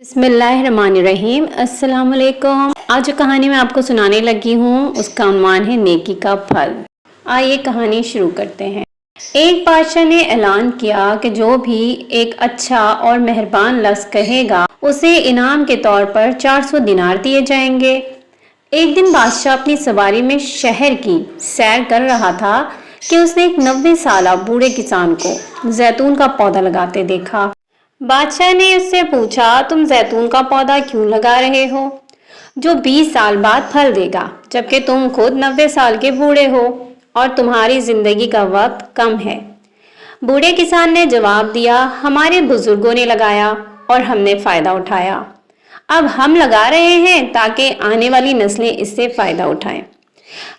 बिस्मिल्लाहिर्रहमानिर्रहीम। अस्सलाम वालेकुम। आज जो कहानी मैं आपको सुनाने लगी हूँ उसका उन्वान है नेकी का फल। आइए कहानी शुरू करते हैं। एक बादशाह ने ऐलान किया कि जो भी एक अच्छा और मेहरबान लफ्ज़ कहेगा उसे इनाम के तौर पर 400 दिनार दिए जाएंगे। एक दिन बादशाह अपनी सवारी में शहर की सैर कर रहा था कि उसने एक 90 साला बूढ़े किसान को जैतून का पौधा लगाते देखा। बादशाह ने उससे पूछा, तुम जैतून का पौधा क्यों लगा रहे हो जो 20 साल बाद फल देगा, जबकि तुम खुद 90 साल के बूढ़े हो और तुम्हारी जिंदगी का वक्त कम है। बूढ़े किसान ने जवाब दिया, हमारे बुजुर्गों ने लगाया और हमने फायदा उठाया। अब हम लगा रहे हैं ताकि आने वाली नस्लें इससे फायदा उठाएं।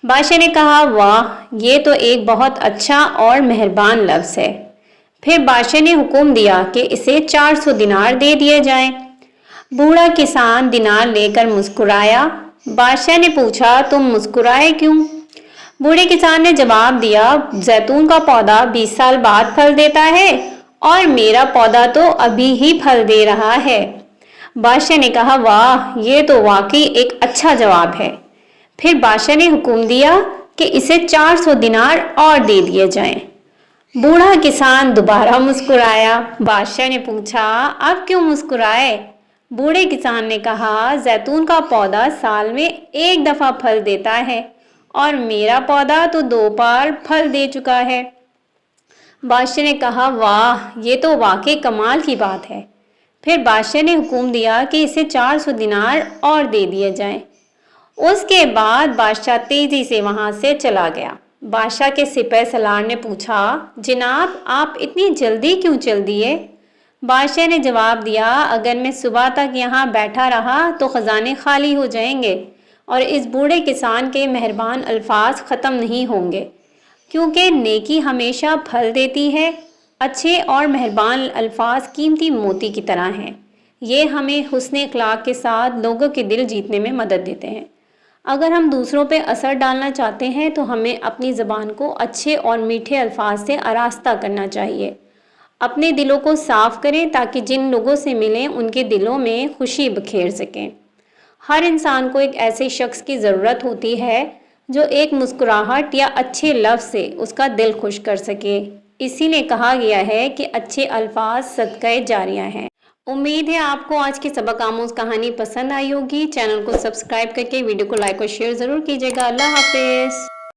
बादशाह ने कहा, वाह, ये तो एक बहुत अच्छा और मेहरबान लफ्ज़ है। फिर बादशाह ने हुक्म दिया कि इसे 400 दिनार दे दिए जाएं। बूढ़ा किसान दिनार लेकर मुस्कुराया। बादशाह ने पूछा, तुम मुस्कुराए क्यों? बूढ़े किसान ने जवाब दिया, जैतून का पौधा 20 साल बाद फल देता है और मेरा पौधा तो अभी ही फल दे रहा है। बादशाह ने कहा, वाह, ये तो वाकई एक अच्छा जवाब है। फिर बादशाह ने हुक्म दिया कि इसे 400 दिनार और दे दिए जाएं। बूढ़ा किसान दोबारा मुस्कुराया। बादशाह ने पूछा, अब क्यों मुस्कुराए? बूढ़े किसान ने कहा, जैतून का पौधा साल में एक दफ़ा फल देता है और मेरा पौधा तो 2 बार फल दे चुका है। बादशाह ने कहा, वाह, ये तो वाकई कमाल की बात है। फिर बादशाह ने हुक्म दिया कि इसे 400 दिनार और दे दिए जाएं। उसके बाद बादशाह तेजी से वहां से चला गया। बादशाह के सिपह सलार ने पूछा, जनाब, आप इतनी जल्दी क्यों चल दिए? बादशाह ने जवाब दिया, अगर मैं सुबह तक यहाँ बैठा रहा तो ख़जाने खाली हो जाएंगे और इस बूढ़े किसान के मेहरबान अल्फाज ख़त्म नहीं होंगे, क्योंकि नेकी हमेशा फल देती है। अच्छे और मेहरबान अल्फाज कीमती मोती की तरह हैं। ये हमें हुस्न अखलाक के साथ लोगों के दिल जीतने में मदद देते हैं। अगर हम दूसरों पे असर डालना चाहते हैं तो हमें अपनी ज़बान को अच्छे और मीठे अल्फाज से आरास्ता करना चाहिए। अपने दिलों को साफ़ करें ताकि जिन लोगों से मिलें उनके दिलों में खुशी बखेर सकें। हर इंसान को एक ऐसे शख्स की ज़रूरत होती है जो एक मुस्कुराहट या अच्छे लफ्ज़ से उसका दिल खुश कर सके। इसीलिए कहा गया है कि अच्छे अल्फाज सदक़े जारिया हैं। उम्मीद है आपको आज की सबक आमूज़ कहानी पसंद आई होगी। चैनल को सब्सक्राइब करके वीडियो को लाइक और शेयर ज़रूर कीजिएगा। अल्लाह हाफिज़।